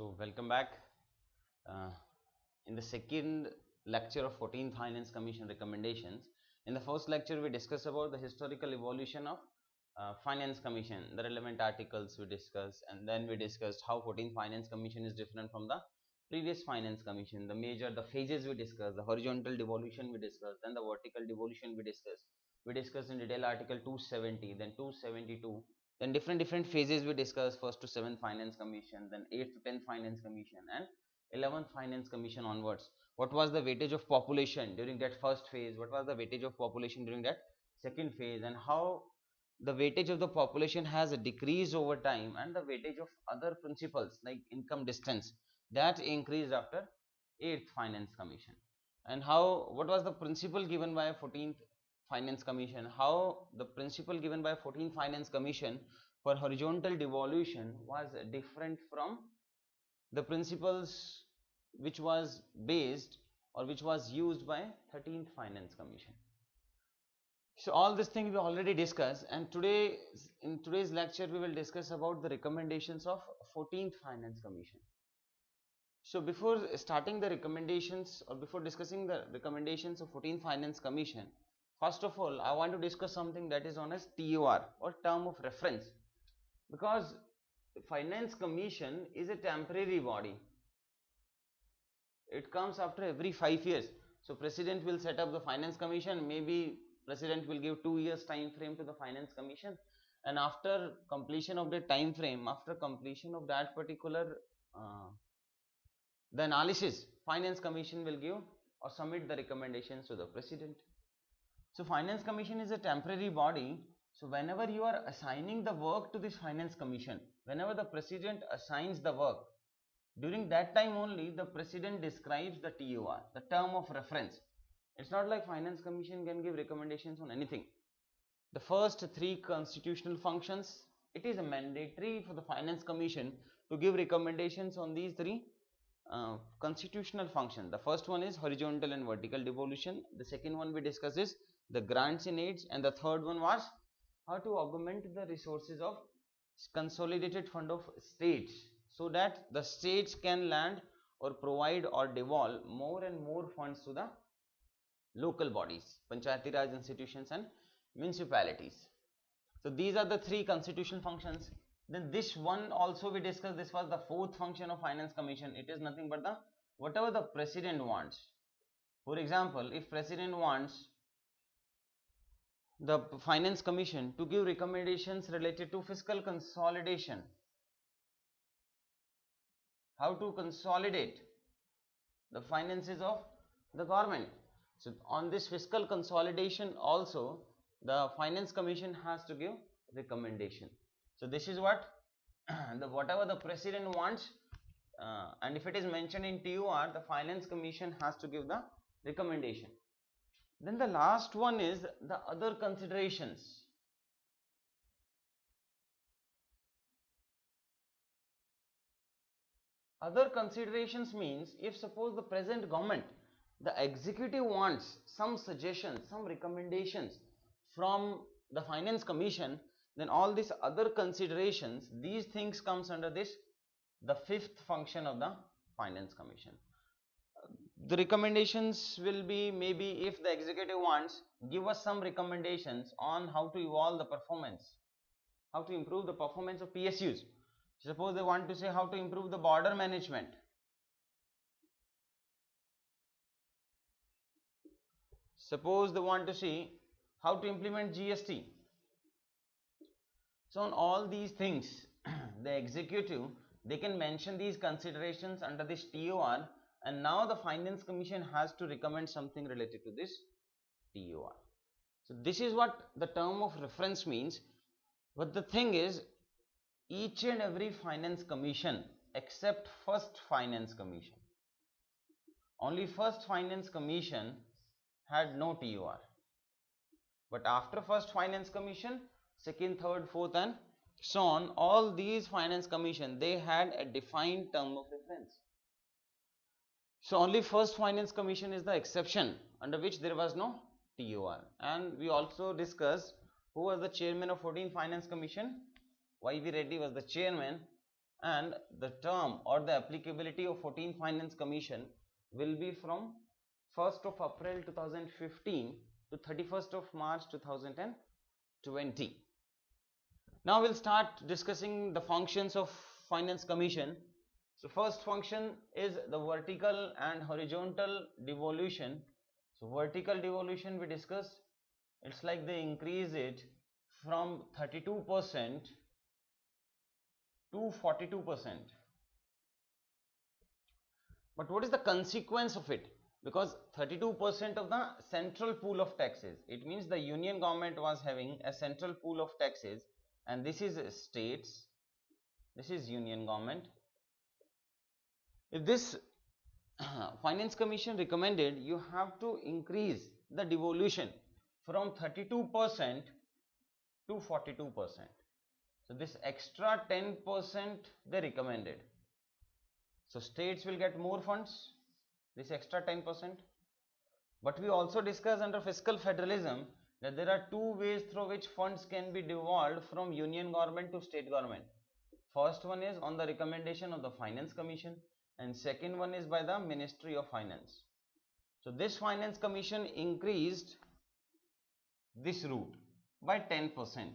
So welcome back. Uh, in the second lecture of 14th Finance Commission recommendations, in the first lecture we discussed about the historical evolution of Finance Commission, the relevant articles we discussed, and then we discussed how 14th Finance Commission is different from the previous Finance Commission. The phases we discussed, the horizontal devolution we discussed, then the vertical devolution we discussed. We discussed in detail Article 270, then 272. Then different phases we discussed, first to 7th Finance Commission, then 8th to 10th Finance Commission, and 11th Finance Commission onwards. What was the weightage of population during that first phase? What was the weightage of population during that second phase? And how the weightage of the population has decreased over time, and the weightage of other principles like income distance that increased after 8th Finance Commission. And how, what was the principle given by 14th Finance Commission, how the principle given by 14th Finance Commission for horizontal devolution was different from the principles which was based or which was used by 13th Finance Commission. So all this thing we already discussed, and in today's lecture we will discuss about the recommendations of 14th Finance Commission. So before starting the recommendations or before discussing the recommendations of 14th Finance Commission, first of all I want to discuss something that is known as TOR or term of reference, because the Finance Commission is a temporary body. It comes after every 5 years. So President will set up the Finance Commission, maybe President will give 2 years time frame to the Finance Commission, and after completion of the time frame, after completion of that particular the analysis, Finance Commission will give or submit the recommendations to the President. So Finance Commission is a temporary body. So whenever you are assigning the work to this Finance Commission, whenever the President assigns the work, during that time only the President describes the TOR, the term of reference. It's not like Finance Commission can give recommendations on anything. The first 3 constitutional functions, it is mandatory for the Finance Commission to give recommendations on these 3 constitutional functions. The first one is horizontal and vertical devolution. The second one we discussed is the grants in aids, and the third one was how to augment the resources of consolidated fund of states, so that the states can lend or provide or devolve more and more funds to the local bodies, Panchayati Raj institutions and municipalities. So these are the 3 constitutional functions. Then this one also we discussed, this was the 4th function of Finance Commission. It is nothing but the whatever the President wants. For example, if President wants the Finance Commission to give recommendations related to fiscal consolidation, how to consolidate the finances of the government. So on this fiscal consolidation also the Finance Commission has to give recommendation. So this is what whatever the President wants, and if it is mentioned in TOR, the Finance Commission has to give the recommendation. Then the last one is the other considerations. Other considerations means if suppose the present government, the executive wants some suggestions, some recommendations from the Finance Commission, then all these other considerations, these things comes under this, the 5th function of the Finance Commission. The recommendations will be, maybe if the executive wants, give us some recommendations on how to evolve the performance, how to improve the performance of PSUs. Suppose they want to say how to improve the border management. Suppose they want to see how to implement GST. So on all these things, the executive, they can mention these considerations under this TOR, and now the Finance Commission has to recommend something related to this TOR. So this is what the term of reference means. But the thing is, each and every Finance Commission except first Finance Commission, only first Finance Commission had no TOR. But after first Finance Commission, second, third, fourth and so on, all these Finance Commission, they had a defined term of reference. So only first Finance Commission is the exception under which there was no TOR. And we also discussed who was the chairman of 14th Finance Commission. Y.V. Reddy was the chairman, and the term or the applicability of 14th Finance Commission will be from 1st of April 2015 to 31st of March 2020. Now we'll start discussing the functions of Finance Commission. So first function is the vertical and horizontal devolution. So vertical devolution we discussed, it's like they increase it from 32% to 42%. But what is the consequence of it? Because 32% of the central pool of taxes, it means the union government was having a central pool of taxes, and this is states, this is union government. If this Finance Commission recommended, you have to increase the devolution from 32% to 42%. So this extra 10% they recommended. So states will get more funds, this extra 10%. But we also discussed under fiscal federalism that there are two ways through which funds can be devolved from union government to state government. First one is on the recommendation of the Finance Commission, and second one is by the Ministry of Finance. So this Finance Commission increased this route by 10%,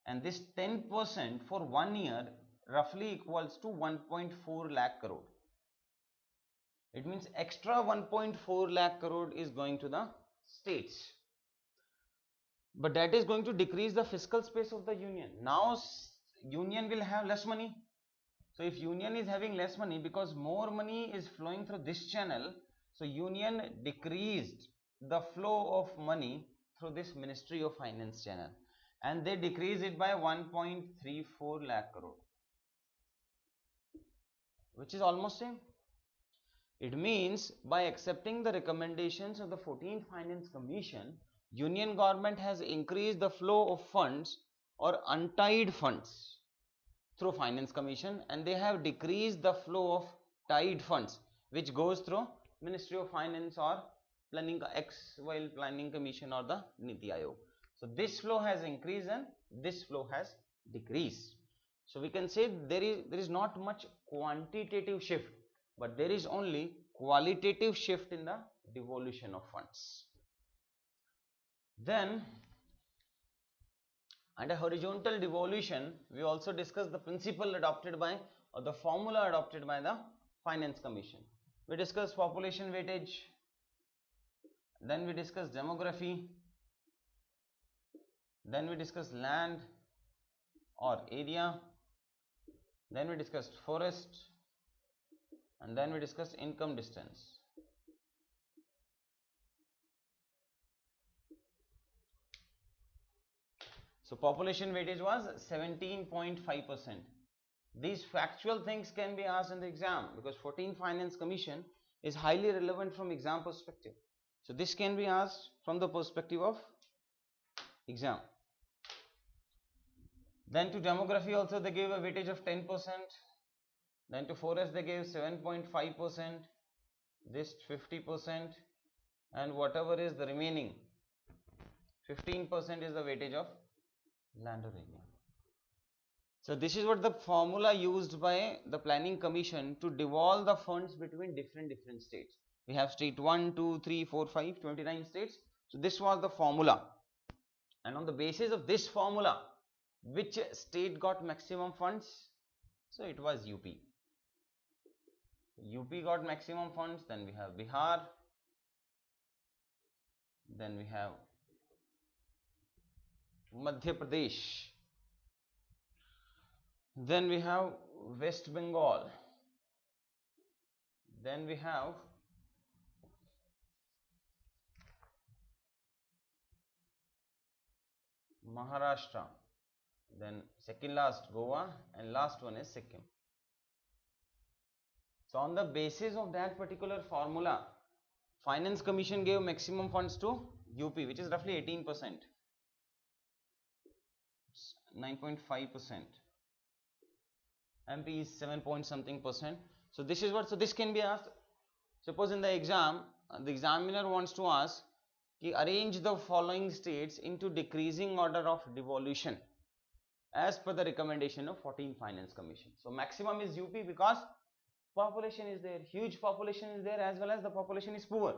and this 10% for 1 year roughly equals to 1.4 lakh crore. It means extra 1.4 lakh crore is going to the states, but that is going to decrease the fiscal space of the union. Now union will have less money. So if union is having less money, because more money is flowing through this channel, so union decreased the flow of money through this Ministry of Finance channel, and they decreased it by 1.34 lakh crore, which is almost same. It means by accepting the recommendations of the 14th Finance Commission, union government has increased the flow of funds or untied funds through Finance Commission, and they have decreased the flow of tied funds which goes through Ministry of Finance or Planning Commission or the Niti Aayog. So this flow has increased and this flow has decreased. So we can say there is not much quantitative shift, but there is only qualitative shift in the devolution of funds. Then under horizontal devolution, we also discussed the principle adopted by or the formula adopted by the Finance Commission. We discussed population weightage, then we discussed demography, then we discussed land or area, then we discussed forest, and then we discussed income distance. So population weightage was 17.5%. These factual things can be asked in the exam, because 14th Finance Commission is highly relevant from exam perspective. So this can be asked from the perspective of exam. Then to demography also they gave a weightage of 10%. Then to forest they gave 7.5%, this 50%, and whatever is the remaining 15% is the weightage of land or area. So this is what the formula used by the Planning Commission to devolve the funds between different states. We have state 1, 2, 3, 4, 5, 29 states. So this was the formula, and on the basis of this formula, which state got maximum funds? So it was UP. UP got maximum funds. Then we have Bihar, then we have Madhya Pradesh, then we have West Bengal, then we have Maharashtra, then second last Goa, and last one is Sikkim. So on the basis of that particular formula, Finance Commission gave maximum funds to UP, which is roughly 18%, 9.5%. MP is 7 point something percent. So this is what, so this can be asked. Suppose in the exam, the examiner wants to ask, arrange the following states into decreasing order of devolution, as per the recommendation of 14th Finance Commission. So maximum is UP because population is there, huge population is there, as well as the population is poor.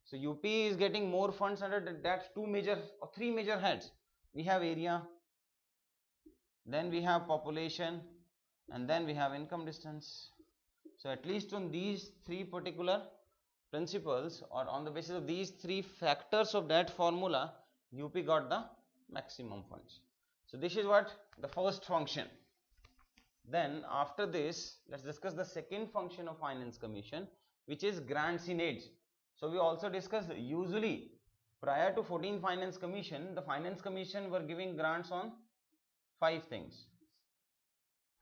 So UP is getting more funds under that two major or three major heads. We have area, then we have population, and then we have income distance. So at least on these three particular principles, or on the basis of these three factors of that formula, UP got the maximum funds. So this is what the first function. Then after this, let's discuss the second function of Finance Commission, which is grants in aids. So we also discussed, usually prior to 14th Finance Commission, the Finance Commission were giving grants on 5 things.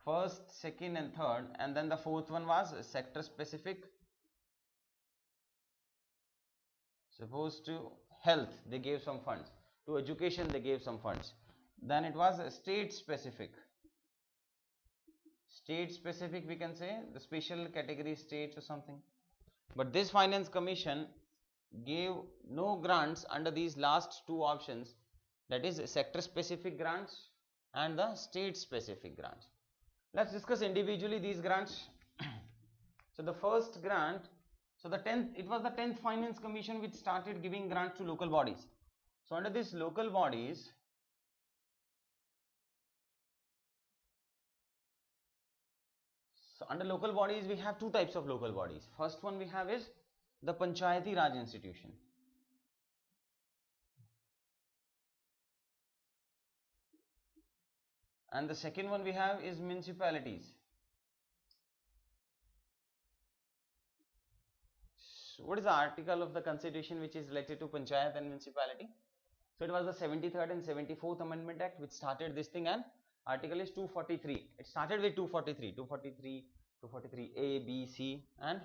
First, second and third, and then the fourth one was sector specific. Suppose to health they gave some funds, to education they gave some funds. Then it was state specific. State specific, we can say the special category states or something. But this Finance Commission gave no grants under these last two options, that is sector specific grants and the state specific grants. Let's discuss individually these grants. So the first grant, so it was the 10th Finance Commission which started giving grants to local bodies. So under this local bodies, we have two types of local bodies. First one we have is the Panchayati Raj institution. And the second one we have is municipalities. So what is the article of the Constitution which is related to Panchayat and municipality? So it was the 73rd and 74th Amendment Act which started this thing, and article is 243. It started with 243 A, B, C and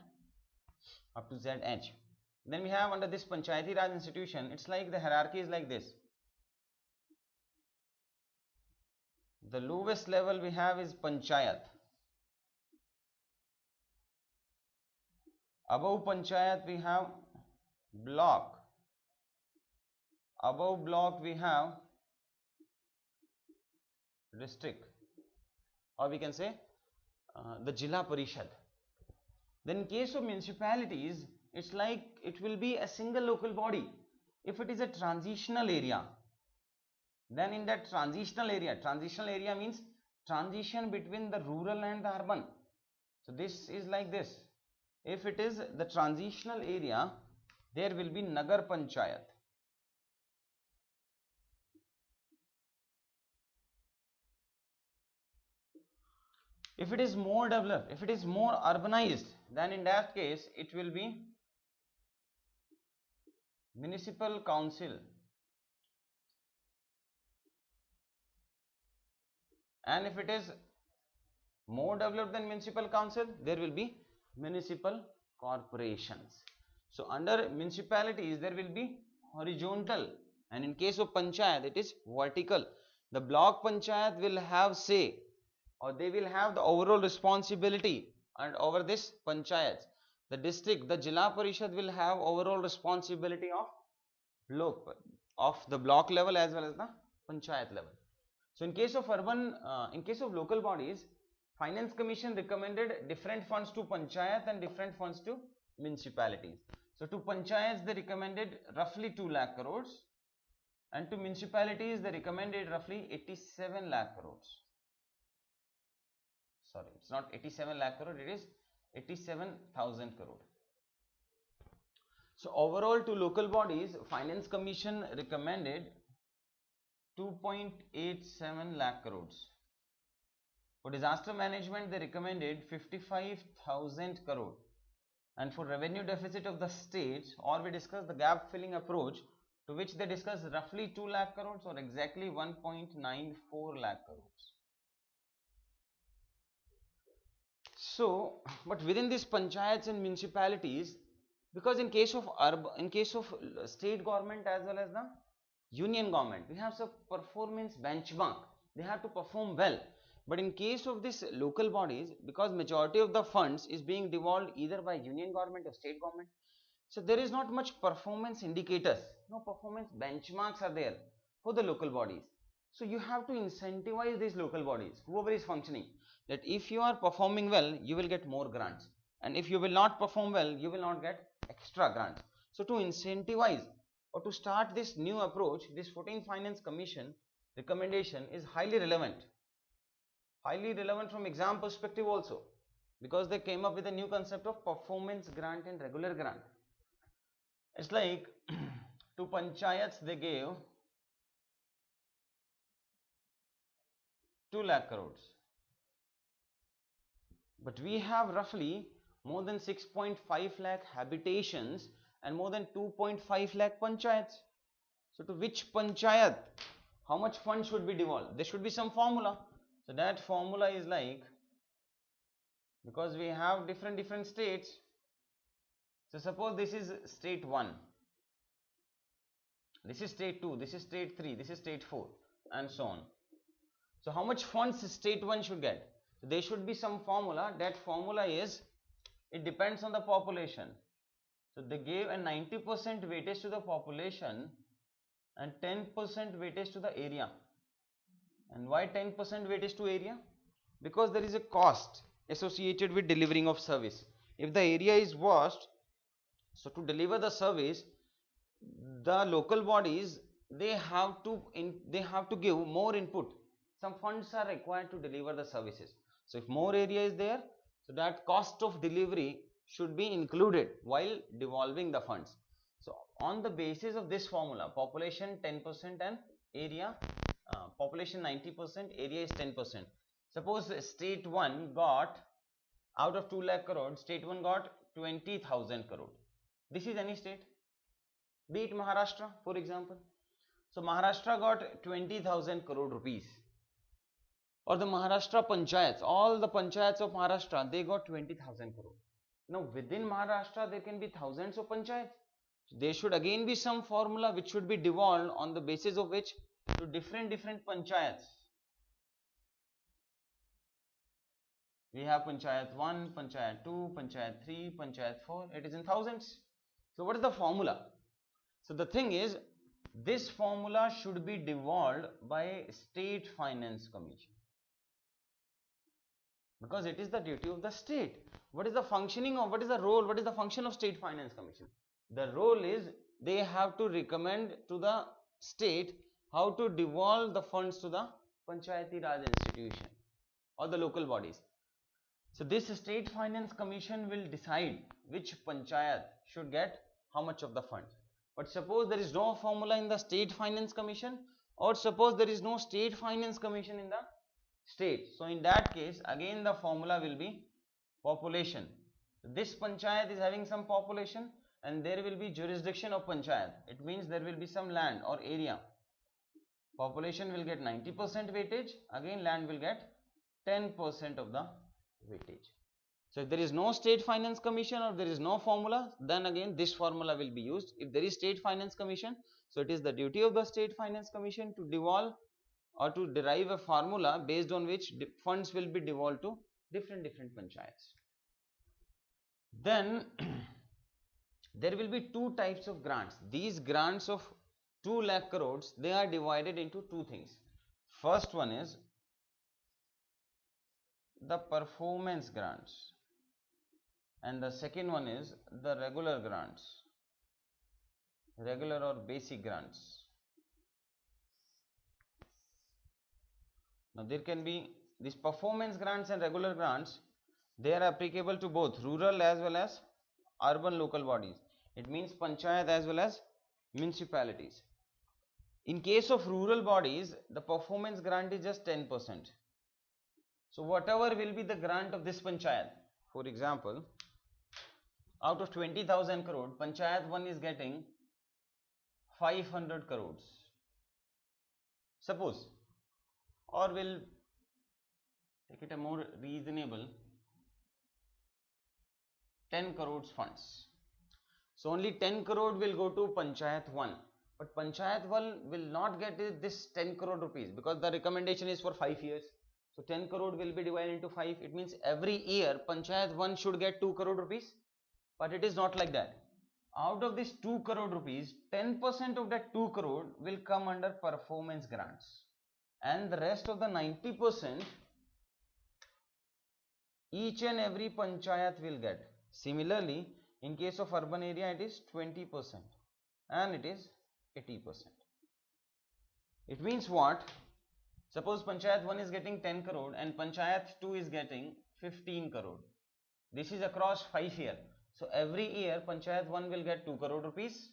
up to Z, H. Then we have under this Panchayati Raj institution, it's like the hierarchy is like this. The lowest level we have is Panchayat. Above Panchayat we have block. Above block we have district, or we can say the Jilla Parishad. Then in case of municipalities, it's like it will be a single local body. If it is a transitional area, then in that transitional area means transition between the rural and the urban. So this is like this. If it is the transitional area, there will be Nagar Panchayat. If it is more developed, if it is more urbanized, then in that case it will be municipal council. And if it is more developed than municipal council, there will be municipal corporations. So under municipalities there will be horizontal, and in case of panchayat it is vertical. The block panchayat will have say, or they will have the overall responsibility and over this panchayats. The district, the Jilla Parishad will have overall responsibility of the block level as well as the panchayat level. So in case of local bodies, Finance Commission recommended different funds to panchayat and different funds to municipalities. So to panchayats they recommended roughly 2 lakh crores, and to municipalities they recommended roughly 87 lakh crores. Sorry, it's not 87 lakh crore, it is 87,000 crore. So overall to local bodies, Finance Commission recommended 2.87 lakh crores. For disaster management, they recommended 55,000 crore. And for revenue deficit of the states, or we discussed the gap filling approach, to which they discussed roughly 2 lakh crores or exactly 1.94 lakh crores. So, but within these panchayats and municipalities, because in case of state government as well as the union government, we have some performance benchmark. They have to perform well. But in case of this local bodies, because majority of the funds is being devolved either by union government or state government, so there is not much performance indicators, no performance benchmarks are there for the local bodies. So you have to incentivize these local bodies, whoever is functioning, that if you are performing well, you will get more grants, and if you will not perform well, you will not get extra grants. So to incentivize or to start this new approach, this 14th Finance Commission recommendation is highly relevant from exam perspective also, because they came up with a new concept of performance grant and regular grant. It's like to panchayats they gave 2 lakh crores, but we have roughly more than 6.5 lakh habitations and more than 2.5 lakh panchayats. So to which panchayat how much fund should be devolved? There should be some formula. So that formula is like, because we have different states, so suppose this is state 1, this is state 2, this is state 3, this is state 4, and so on. So how much funds state 1 should get? So there should be some formula. That formula is, it depends on the population. So they gave a 90% weightage to the population and 10% weightage to the area. And why 10% weightage to area? Because there is a cost associated with delivering of service. If the area is vast, so to deliver the service, the local bodies they have to give more input. Some funds are required to deliver the services. So if more area is there, so that cost of delivery should be included while devolving the funds. So on the basis of this formula, population 10% and area, population 90%, area is 10%. Suppose state 1 got, out of 2 lakh crore, state 1 got 20,000 crore. This is any state, be it Maharashtra for example. So Maharashtra got 20,000 crore rupees, or the Maharashtra panchayats, all the panchayats of Maharashtra, they got 20,000 crore. Now within Maharashtra there can be thousands of panchayats. There should again be some formula which should be devolved, on the basis of which to different panchayats. We have panchayat 1, panchayat 2, panchayat 3, panchayat 4, it is in thousands. So what is the formula? So the thing is, this formula should be devolved by State Finance Commission, because it is the duty of the state. What is the functioning of, what is the role, what is the function of State Finance Commission? The role is, they have to recommend to the state how to devolve the funds to the Panchayati Raj institution or the local bodies. So this State Finance Commission will decide which panchayat should get how much of the funds. But suppose there is no formula in the State Finance Commission, or suppose there is no State Finance Commission in the state. So in that case, again the formula will be population. This panchayat is having some population and there will be jurisdiction of panchayat. It means there will be some land or area. Population will get 90% weightage, again land will get 10% of the weightage. So if there is no State Finance Commission or there is no formula, then again this formula will be used. If there is State Finance Commission, so it is the duty of the State Finance Commission to devolve or to derive a formula based on which funds will be devolved to different panchayats. Then there will be two types of grants. These grants of 2 lakh crores, they are divided into two things. First one is the performance grants, and the second one is the regular grants, regular or basic grants. Now there can be these performance grants and regular grants, they are applicable to both rural as well as urban local bodies. It means panchayat as well as municipalities. In case of rural bodies, the performance grant is just 10%. So whatever will be the grant of this panchayat, for example, out of 20,000 crore, panchayat 1 is getting 500 crores. Suppose, or will take it a more reasonable, 10 crores funds. So only 10 crore will go to panchayat 1, but panchayat 1 will not get this 10 crore rupees, because the recommendation is for 5 years. So 10 crore will be divided into 5. It means every year panchayat 1 should get 2 crore rupees, but it is not like that. Out of this 2 crore rupees, 10% of that 2 crore will come under performance grants. and the rest of the 90% each and every panchayat will get. Similarly, in case of urban area it is 20% and it is 80%. It means what? Suppose panchayat 1 is getting 10 crore and panchayat 2 is getting 15 crore. This is across 5 years. So every year panchayat 1 will get 2 crore rupees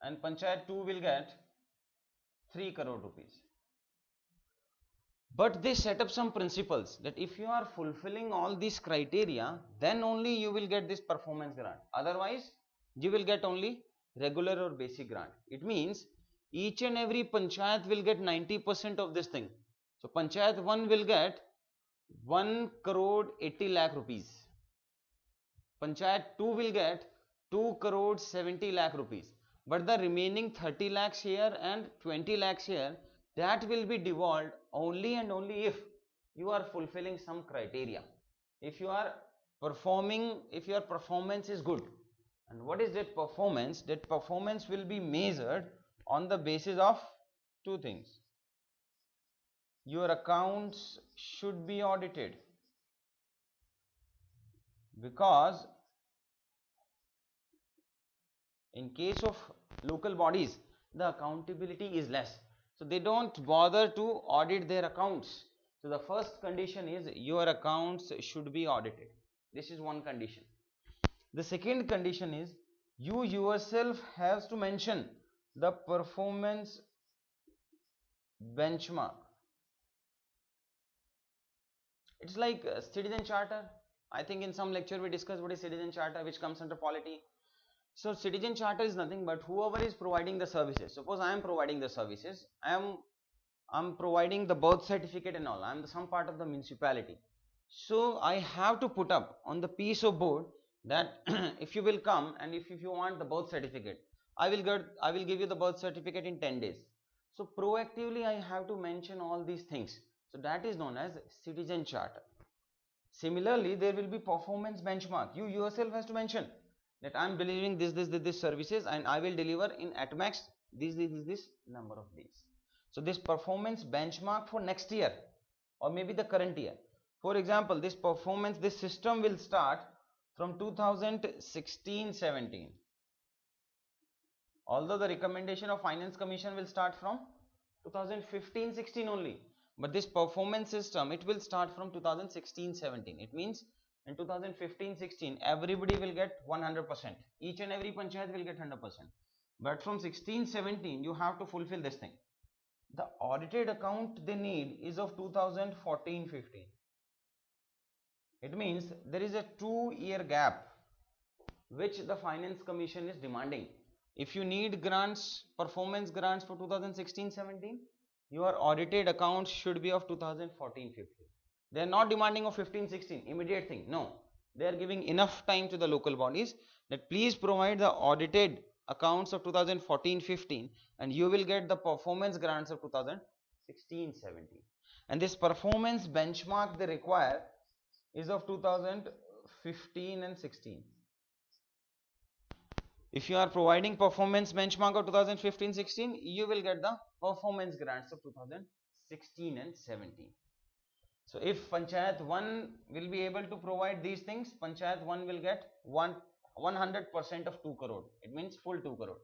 and panchayat 2 will get 3 crore rupees. But they set up some principles that if you are fulfilling all these criteria, then only you will get this performance grant. Otherwise, you will get only regular or basic grant. It means each and every panchayat will get 90% of this thing. So panchayat 1 will get 1 crore 80 lakh rupees. Panchayat 2 will get 2 crore 70 lakh rupees. But the remaining 30 lakhs here and 20 lakhs here, that will be devolved only and only if you are fulfilling some criteria. If you are performing, if your performance is good. And what is that performance? That performance will be measured on the basis of two things. Your accounts should be audited, because in case of local bodies, the accountability is less. So they don't bother to audit their accounts. So the first condition is your accounts should be audited. This is one condition. The second condition is you yourself has to mention the performance benchmark. It's like a citizen charter. I think in some lecture we discussed what is citizen charter, which comes under polity. So citizen charter is nothing but whoever is providing the services. Suppose I am providing the services, I am providing the birth certificate and all. I am some part of the municipality. So I have to put up on the piece of board that if you will come and if you want the birth certificate, I will give you the birth certificate in 10 days. So proactively I have to mention all these things. So that is known as citizen charter. Similarly, there will be performance benchmark. You yourself has to mention that I am delivering this services and I will deliver in at max this number of days. So this performance benchmark for next year or maybe the current year. For example, this performance, this system will start from 2016-17. Although the recommendation of Finance Commission will start from 2015-16 only. But this performance system, it will start from 2016-17. It means in 2015-16, everybody will get 100%. Each and every panchayat will get 100%. But from 16-17, you have to fulfill this thing. The audited account they need is of 2014-15. It means there is a 2-year gap which the Finance Commission is demanding. If you need grants, performance grants for 2016-17, your audited accounts should be of 2014-15. They are not demanding of 15-16, immediate thing. No, they are giving enough time to the local bodies that please provide the audited accounts of 2014-15 and you will get the performance grants of 2016-17. And this performance benchmark they require is of 2015 and 16. If you are providing performance benchmark of 2015-16, you will get the performance grants of 2016 and 17. So if Panchayat 1 will be able to provide these things, Panchayat 1 will get 100% of 2 crore. It means full 2 crore.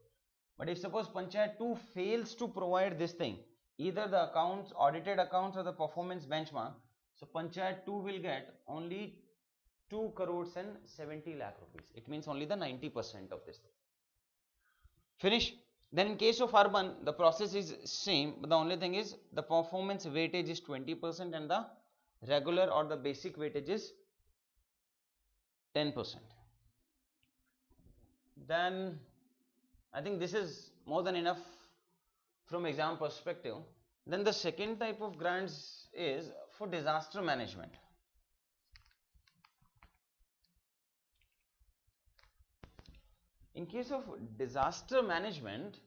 But if suppose Panchayat 2 fails to provide this thing, either the accounts, audited accounts or the performance benchmark, so Panchayat 2 will get only 2 crores and 70 lakh rupees. It means only the 90% of this thing. Finish. Then in case of urban, the process is same, but the only thing is the performance weightage is 20% and the regular or the basic weightage is 10%. Then I think this is more than enough from exam perspective. Then the second type of grants is for disaster management. In case of disaster management,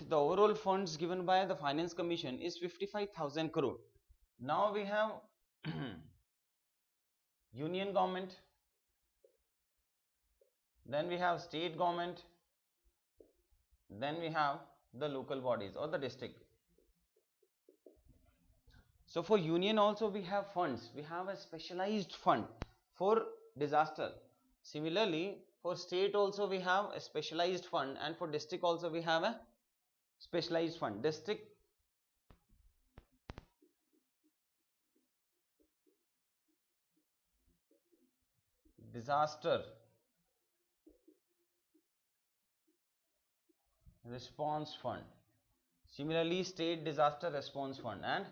the overall funds given by the Finance Commission is 55,000 crore. Now we have union government, then we have state government, then we have the local bodies or the district. So for union also we have funds, we have a specialized fund for disaster. Similarly for state also we have a specialized fund, and for district also we have a specialized fund. District disaster response fund, similarly state disaster response fund, and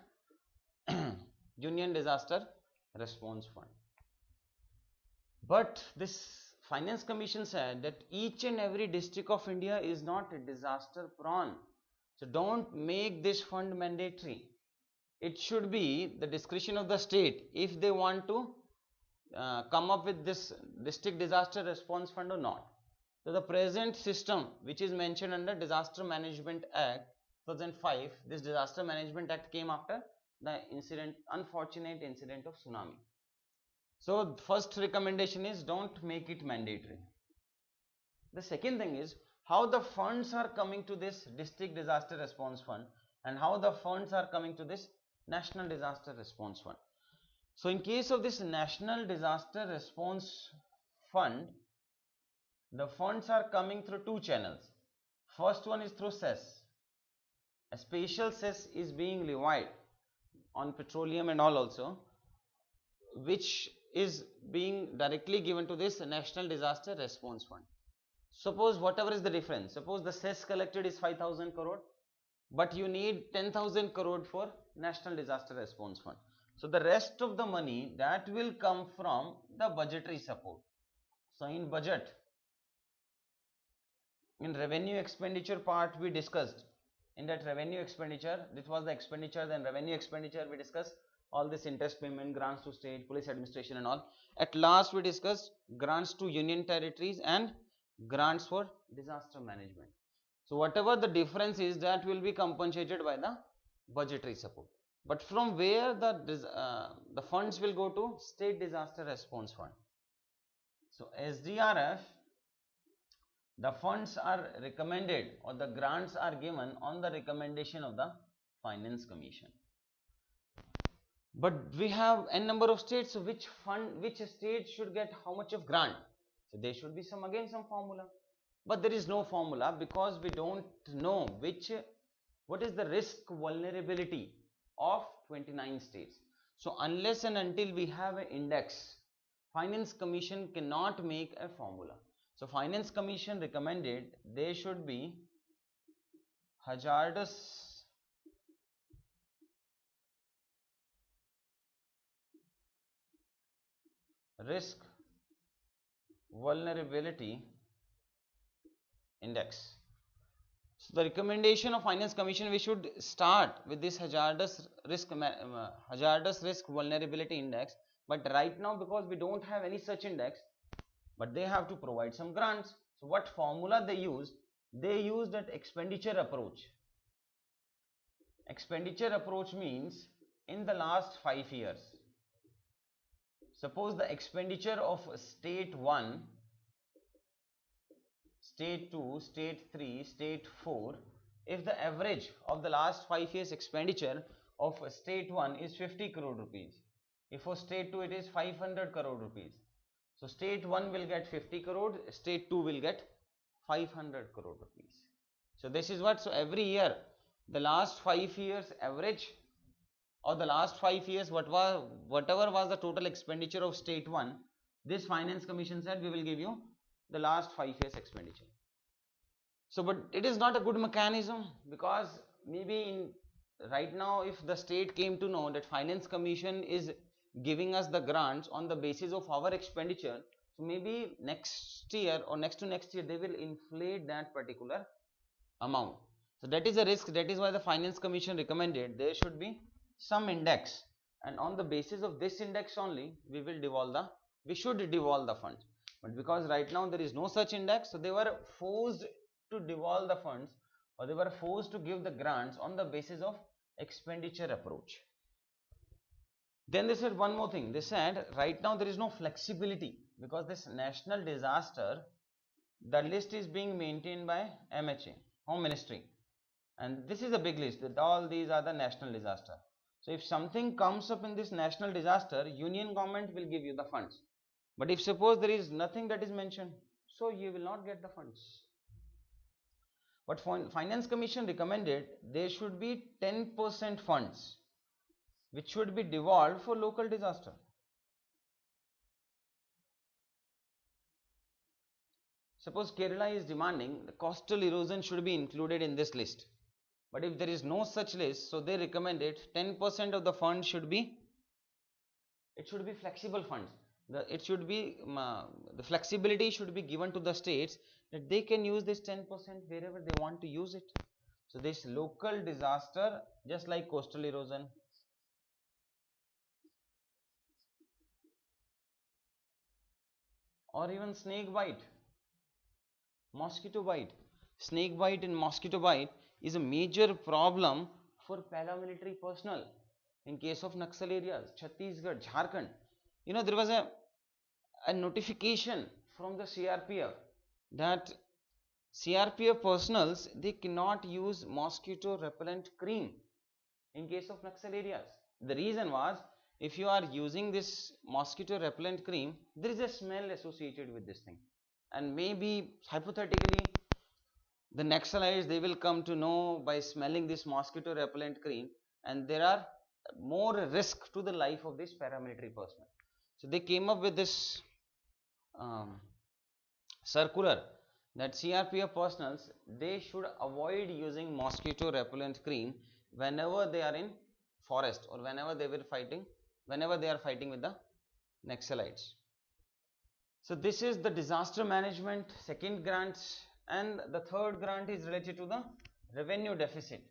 union disaster response fund. But this finance commission said that each and every district of India is not disaster prone, so don't make this fund mandatory. It should be the discretion of the state if they want to come up with this district disaster response fund or not. So the present system which is mentioned under Disaster Management Act 2005, this Disaster Management Act came after the unfortunate incident of tsunami. So first recommendation is don't make it mandatory. The second thing is how the funds are coming to this district disaster response fund and how the funds are coming to this national disaster response fund. So in case of this national disaster response fund, the funds are coming through two channels. First one is through cess. A special cess is being levied on petroleum and all also, which is being directly given to this national disaster response fund. Suppose whatever is the difference, suppose the cess collected is 5,000 crore, but you need 10,000 crore for national disaster response fund. So the rest of the money that will come from the budgetary support. So in budget, in revenue expenditure part we discussed, in that revenue expenditure, this was the expenditure, then revenue expenditure we discussed all this interest payment, grants to state, police administration and all. At last we discussed grants to union territories and grants for disaster management. So whatever the difference is, that will be compensated by the budgetary support. But from where the funds will go to? State disaster response fund. So SDRF, the funds are recommended or the grants are given on the recommendation of the finance commission. But we have n number of states, so which state should get how much of grant? So there should be some formula, but there is no formula because we don't know what is the risk vulnerability of 29 states. So unless and until we have an index, finance commission cannot make a formula. So finance commission recommended there should be hazardous risk vulnerability index. So the recommendation of finance commission, we should start with this hazardous risk vulnerability index. But right now, because we don't have any such index, but they have to provide some grants. So what formula they use? They use that expenditure approach. Expenditure approach means in the last 5 years, suppose the expenditure of state 1, state 2, state 3, state 4, if the average of the last 5 years expenditure of state 1 is 50 crore rupees, if for state 2 it is 500 crore rupees, so state 1 will get 50 crore, state 2 will get 500 crore rupees. So this is what, so every year the last 5 years average or the last 5 years whatever was the total expenditure of state 1, this finance commission said we will give you the last 5 years expenditure. So but it is not a good mechanism, because maybe right now if the state came to know that finance commission is giving us the grants on the basis of our expenditure, so maybe next year or next to next year they will inflate that particular amount. So that is a risk. That is why the finance commission recommended there should be some index, and on the basis of this index only we should devolve the funds. But because right now there is no such index, so they were forced to devolve the funds, or they were forced to give the grants on the basis of expenditure approach. Then they said one more thing. They said right now there is no flexibility because this national disaster, the list is being maintained by MHA, Home Ministry, and this is a big list that all these are the national disaster. So if something comes up in this national disaster, union government will give you the funds. But if suppose there is nothing that is mentioned, so you will not get the funds. But Finance Commission recommended there should be 10% funds which should be devolved for local disaster. Suppose Kerala is demanding the coastal erosion should be included in this list. But if there is no such list, so they recommended 10% of the fund should be, it should be flexible funds. The flexibility should be given to the states that they can use this 10% wherever they want to use it. So this local disaster, just like coastal erosion, or even snake bite, mosquito bite. Snake bite and mosquito bite is a major problem for paramilitary personnel in case of Naxal areas, Chhattisgarh, Jharkhand. You know, there was a notification from the CRPF that CRPF personnels, they cannot use mosquito repellent cream in case of Naxal areas. The reason was, if you are using this mosquito repellent cream, there is a smell associated with this thing, and maybe hypothetically the Naxalites, they will come to know by smelling this mosquito repellent cream, and there are more risk to the life of this paramilitary personnel. So they came up with this circular that CRPF personnels, they should avoid using mosquito repellent cream whenever they are in forest or whenever they are fighting with the Naxalites. So this is the disaster management second grant, and the third grant is related to the revenue deficit.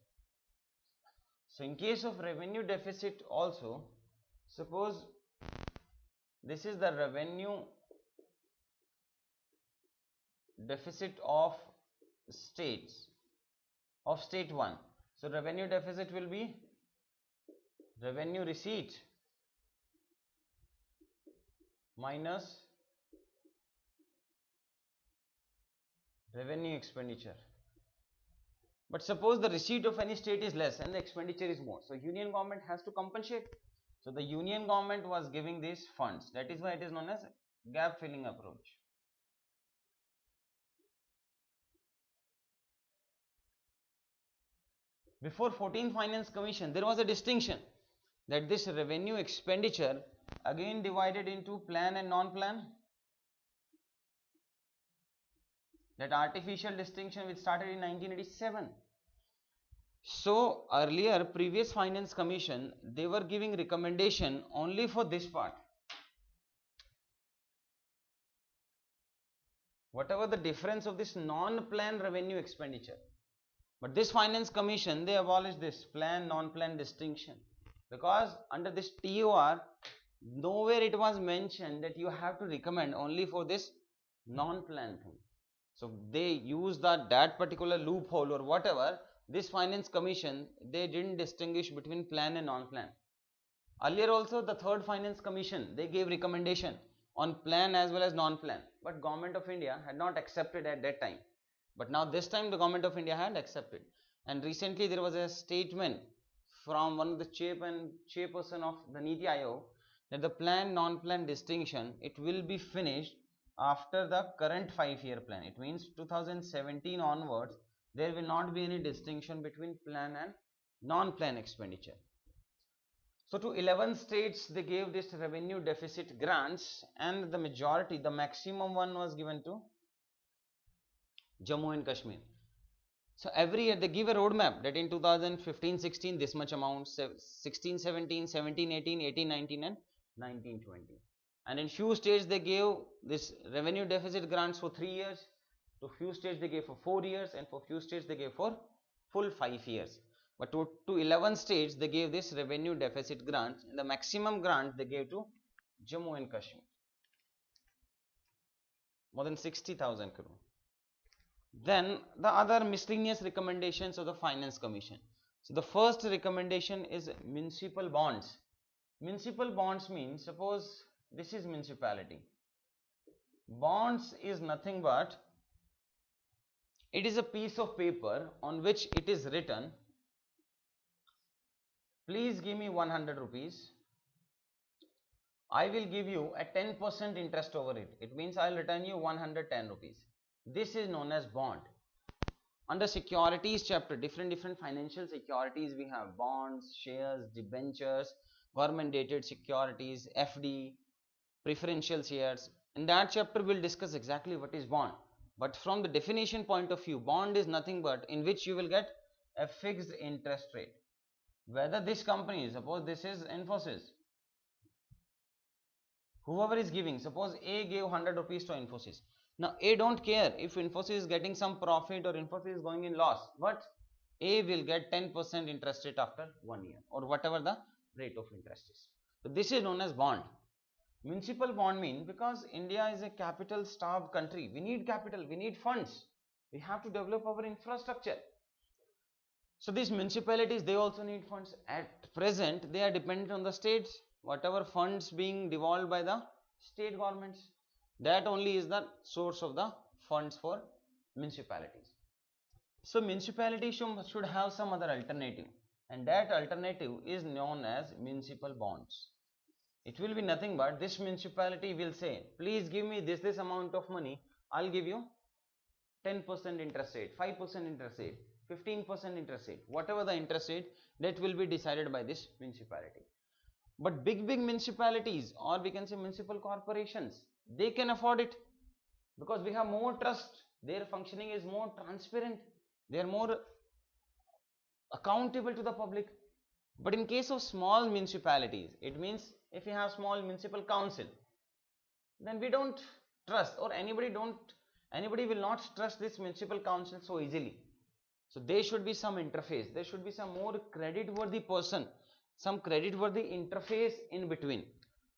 So in case of revenue deficit also, suppose this is the revenue deficit of states, of state 1. So revenue deficit will be revenue receipt minus revenue expenditure. But suppose the receipt of any state is less and the expenditure is more, so union government has to compensate. So the union government was giving these funds. That is why it is known as gap filling approach. Before 14th Finance Commission, there was a distinction that this revenue expenditure again divided into plan and non-plan. That artificial distinction which started in 1987. So earlier, previous Finance Commission, they were giving recommendation only for this part. Whatever the difference of this non-plan revenue expenditure. But this Finance Commission, they abolished this plan, non-plan distinction. Because under this TOR, nowhere it was mentioned that you have to recommend only for this non-plan thing. So they used that particular loophole or whatever. This Finance Commission, they didn't distinguish between plan and non-plan. Earlier also, the third Finance Commission, they gave recommendation on plan as well as non-plan. But Government of India had not accepted at that time. But now this time the Government of India had accepted. And recently there was a statement from one of the chairperson of the Niti Aayog that the plan non-plan distinction, it will be finished after the current 5-year plan. It means 2017 onwards, there will not be any distinction between plan and non-plan expenditure. So to 11 states, they gave this revenue deficit grants, and the majority, the maximum one was given to Jammu and Kashmir. So every year they give a roadmap that in 2015-16 this much amount, 16-17, 17-18, 18-19 and 19-20. And in few states they gave this revenue deficit grants for 3 years, to few states they gave for 4 years, and for few states they gave for full 5 years. But to 11 states they gave this revenue deficit grants, and the maximum grant they gave to Jammu and Kashmir, more than 60,000 crore. Then the other miscellaneous recommendations of the Finance Commission. So the first recommendation is municipal bonds. Municipal bonds means, suppose this is municipality. Bonds is nothing but, it is a piece of paper on which it is written, please give me 100 rupees. I will give you a 10% interest over it. It means I will return you 110 rupees. This is known as bond. Under securities chapter, different financial securities we have: bonds, shares, debentures, government dated securities, FD, preferential shares. In that chapter we will discuss exactly what is bond. But from the definition point of view, bond is nothing but in which you will get a fixed interest rate. Whether this company, suppose this is Infosys, whoever is giving, suppose A gave 100 rupees to Infosys. Now A don't care if Infosys is getting some profit or Infosys is going in loss, but A will get 10% interest rate after 1 year, or whatever the rate of interest is. So this is known as bond. Municipal bond mean, because India is a capital starved country, we need capital, we need funds, we have to develop our infrastructure. So these municipalities, they also need funds. At present they are dependent on the states, whatever funds being devolved by the state governments, that only is the source of the funds for municipalities. So municipality should have some other alternative, and that alternative is known as municipal bonds. It will be nothing but this municipality will say, please give me this amount of money, I'll give you 10% interest rate, 5% interest rate, 15% interest rate, whatever the interest rate, that will be decided by this municipality. But big municipalities, or we can say municipal corporations, they can afford it because we have more trust, their functioning is more transparent, they are more accountable to the public. But in case of small municipalities, it means if you have small municipal council, then we don't trust, or anybody will not trust this municipal council so easily. So there should be some interface, there should be some more credit-worthy person, some credit-worthy interface in between.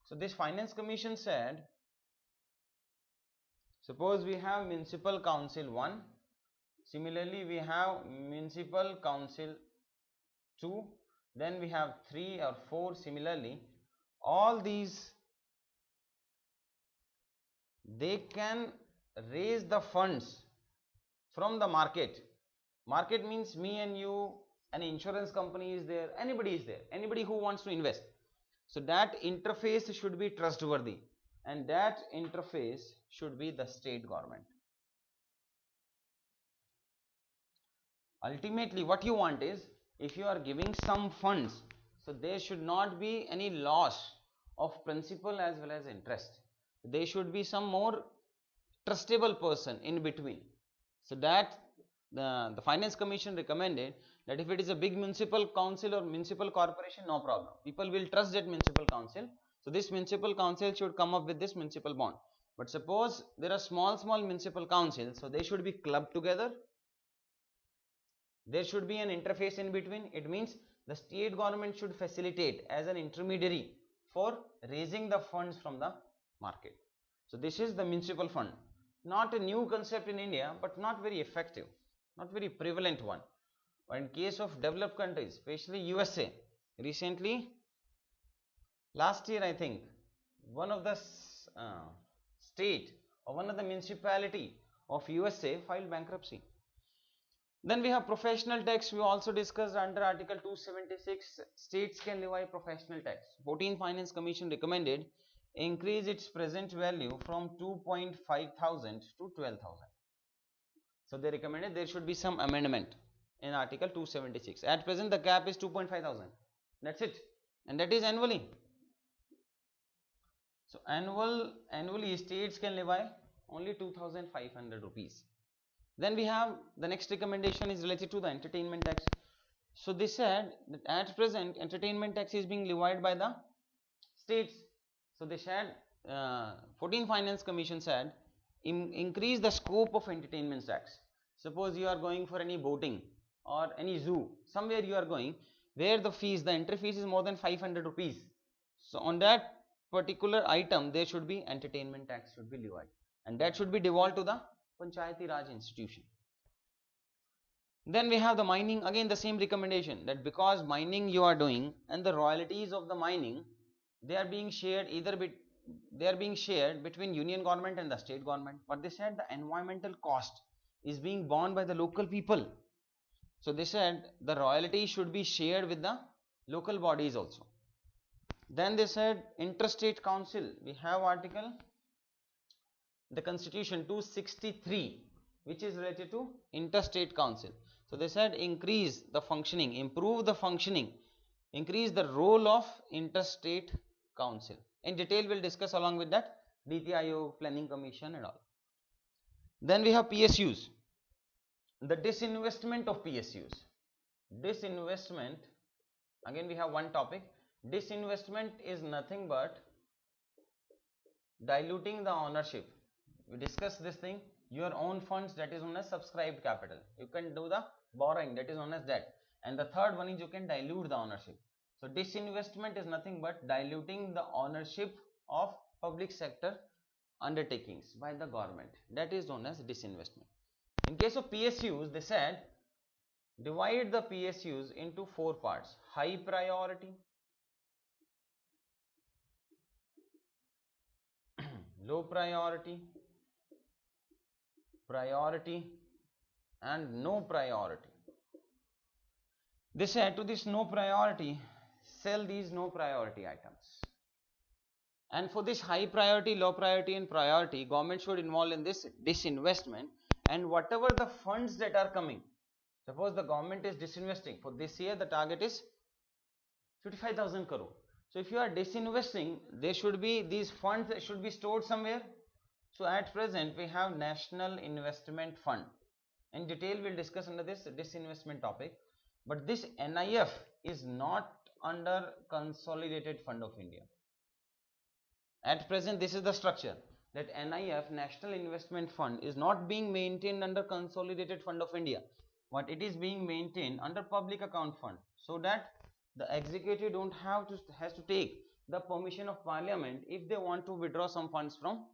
So this finance commission said, suppose we have municipal council 1, similarly we have municipal council 2, then we have 3 or 4, similarly all these, they can raise the funds from the market. Market means me and you, an insurance company is there, anybody who wants to invest. So that interface should be trustworthy, and that interface should be the state government. Ultimately what you want is, if you are giving some funds, so there should not be any loss of principal as well as interest. There should be some more trustable person in between. So that the finance commission recommended that if it is a big municipal council or municipal corporation, no problem, people will trust that municipal council. So this municipal council should come up with this municipal bond. But suppose there are small municipal councils, so they should be clubbed together. There should be an interface in between. It means the state government should facilitate as an intermediary for raising the funds from the market. So this is the municipal fund. Not a new concept in India, but not very effective, not very prevalent one. But in case of developed countries, especially USA, recently, last year I think, one of the state or one of the municipality of USA filed bankruptcy. Then we have professional tax. We also discussed under Article 276, states can levy professional tax. 14th Finance Commission recommended increase its present value from 2.5 thousand to 12,000. So they recommended there should be some amendment in Article 276. At present the cap is 2.5 thousand. That's it, and that is annually. So annually states can levy only 2,500 rupees. Then we have the next recommendation is related to the entertainment tax. So they said that at present entertainment tax is being levied by the states. So they said 14th Finance Commission said increase the scope of entertainment tax. Suppose you are going for any boating or any zoo, somewhere you are going where the entry fees is more than 500 rupees. So on that particular item there should be entertainment tax should be levied, and that should be devolved to the Panchayati Raj institution. Then we have the mining, again the same recommendation that because mining you are doing and the royalties of the mining they are being shared between union government and the state government, but they said the environmental cost is being borne by the local people. So they said the royalty should be shared with the local bodies also. Then they said interstate council, we have article the constitution 263 which is related to interstate council. So they said increase the functioning, improve the functioning, increase the role of interstate council. In detail we'll discuss along with that Niti Aayog, planning commission and all. Then we have PSUs, the disinvestment of PSUs. Disinvestment, again we have one topic. Disinvestment is nothing but diluting the ownership. We discuss this thing, your own funds, that is known as subscribed capital. You can do the borrowing, that is known as debt. And the third one is you can dilute the ownership. So disinvestment is nothing but diluting the ownership of public sector undertakings by the government. That is known as disinvestment. In case of PSUs, they said divide the PSUs into 4 parts: high priority, low priority, priority and no priority. They said to this no priority, sell these no priority items. And for this high priority, low priority and priority, government should involve in this disinvestment, and whatever the funds that are coming, suppose the government is disinvesting, for this year the target is 55,000 crore. So if you are disinvesting, there should be, these funds should be stored somewhere. So at present we have National Investment Fund. In detail we'll discuss under this disinvestment topic. But this NIF is not under Consolidated Fund of India. At present this is the structure, that NIF, National Investment Fund, is not being maintained under Consolidated Fund of India, but it is being maintained under Public Account Fund, so that the executive has to take the permission of Parliament if they want to withdraw some funds from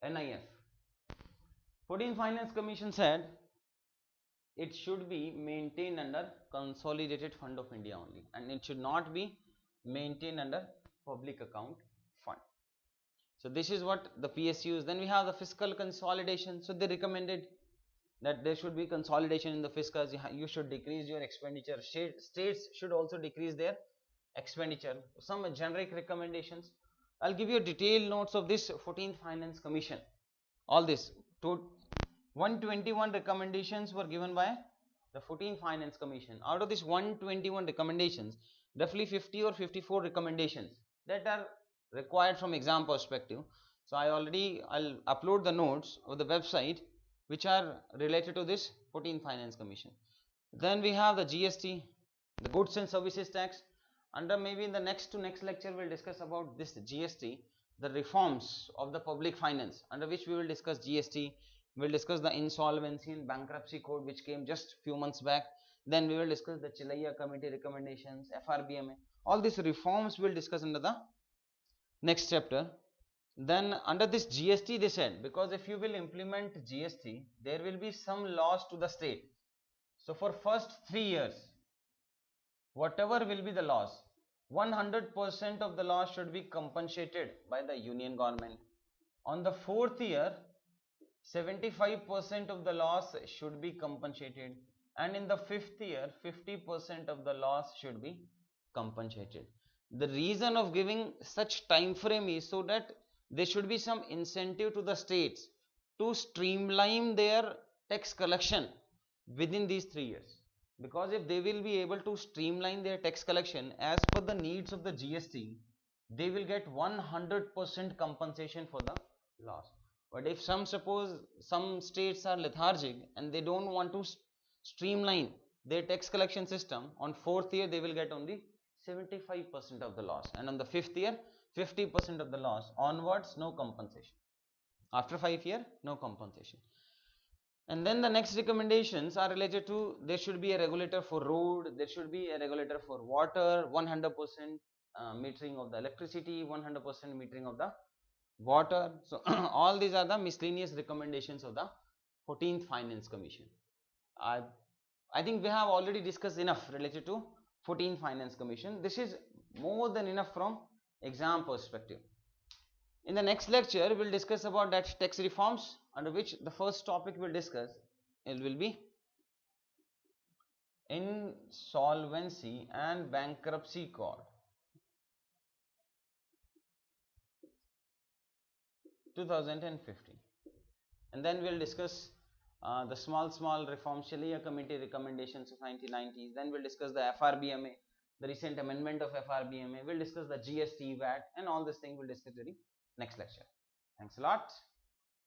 NIF. 14th Finance Commission said it should be maintained under Consolidated Fund of India only, and it should not be maintained under Public Account Fund. So this is what the PSUs. Then we have the fiscal consolidation. So they recommended that there should be consolidation in the fiscals. You should decrease your expenditure. States should also decrease their expenditure. Some generic recommendations. I'll give you detailed notes of this 14th Finance Commission. All this. 121 recommendations were given by the 14th Finance Commission. Out of this 121 recommendations, roughly 50 or 54 recommendations that are required from exam perspective. So I'll upload the notes of the website which are related to this 14th Finance Commission. Then we have the GST, the goods and services tax. Under maybe in the next lecture we'll discuss about this GST, the reforms of the public finance, under which we will discuss GST. We'll discuss the insolvency and bankruptcy code which came just few months back. Then we will discuss the Chilaya committee recommendations, FRBMA. All these reforms we'll discuss under the next chapter. Then under this GST, they said, because if you will implement GST, there will be some loss to the state. So for first 3 years, whatever will be the loss, 100% of the loss should be compensated by the union government. On the 4th year, 75% of the loss should be compensated, and in the 5th year, 50% of the loss should be compensated. The reason of giving such time frame is so that there should be some incentive to the states to streamline their tax collection within these 3 years. Because if they will be able to streamline their tax collection as per the needs of the GST, they will get 100% compensation for the loss. But if suppose some states are lethargic and they don't want to streamline their tax collection system, on 4th year they will get only 75% of the loss, and on the 5th year 50% of the loss. Onwards, no compensation. After 5 years, no compensation. And then the next recommendations are related to, there should be a regulator for road, there should be a regulator for water, 100% metering of the electricity, 100% metering of the water. So all these are the miscellaneous recommendations of the 14th Finance Commission. I think we have already discussed enough related to 14th Finance Commission. This is more than enough from exam perspective. In the next lecture, we'll discuss about that tax reforms, under which the first topic we'll discuss it will be insolvency and bankruptcy code 2015, and then we'll discuss the small reform Sharia committee recommendations of 1990s. Then we'll discuss the FRBMA, the recent amendment of FRBMA. We'll discuss the GST, VAT, and all this thing we'll discuss during next lecture. Thanks a lot.